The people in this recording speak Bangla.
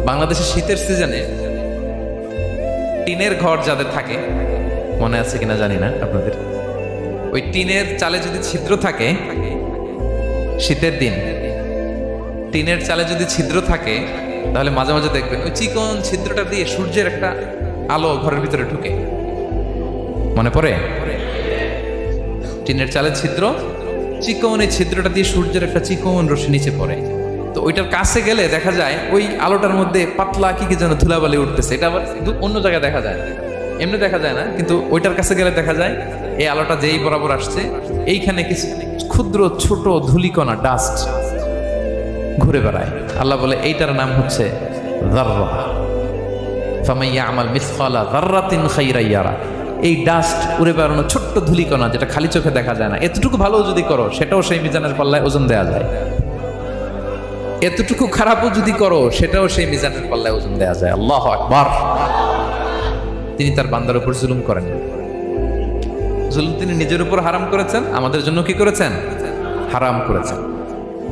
বাংলাদেশের শীতের সিজনে টিনের ঘর যাদের থাকে, মনে আছে কিনা জানি না আপনাদের, ওই টিনের চালে যদি ছিদ্র থাকে, শীতের দিন টিনের চালে যদি ছিদ্র থাকে, তাহলে মাঝে মাঝে দেখবেন ওই চিকন ছিদ্রটা দিয়ে সূর্যের একটা আলো ঘরের ভিতরে ঢুকে। মনে পড়ে? টিনের চালের ছিদ্র, চিকন এই ছিদ্রটা দিয়ে সূর্যের একটা চিকন রশ্মি নিচে পড়ে। তো ওইটার কাছে গেলে দেখা যায় ওই আলোটার মধ্যে পাতলা কি কি যেন ধুলাবালি উঠতেছে। এটা আবার অন্য জায়গায় দেখা যায় না, এমনি দেখা যায় না, কিন্তু ওইটার কাছে গেলে দেখা যায় এই আলোটা যেই বরাবর আসছে, এইখানে কিছু ক্ষুদ্র ছোট ধূলিকণা, ডাস্ট ঘুরে বেড়ায়। আল্লাহ বলে এইটার নাম হচ্ছে যাররা। ফামান ইয়ামাল মিসকালা যাররাতিন খাইরান ইয়ারা। এই ডাস্ট উড়ে বেড়ানো ছোট্ট ধূলিকণা, যেটা খালি চোখে দেখা যায় না, এতটুকু ভালো যদি করো সেটাও সেই মিজানের পাল্লায় ওজন দেয়া যায়। এতটুকু খারাপও যদি করো সেটাও সেই মিজানের পাল্লায় ওজন দেয়া যায়। আল্লাহু আকবার। তিনি তার বান্দার উপর জুলুম করেন না। জুলুম তিনি নিজের উপর হারাম করেছেন, আমাদের জন্য কি করেছেন? হারাম করেছেন।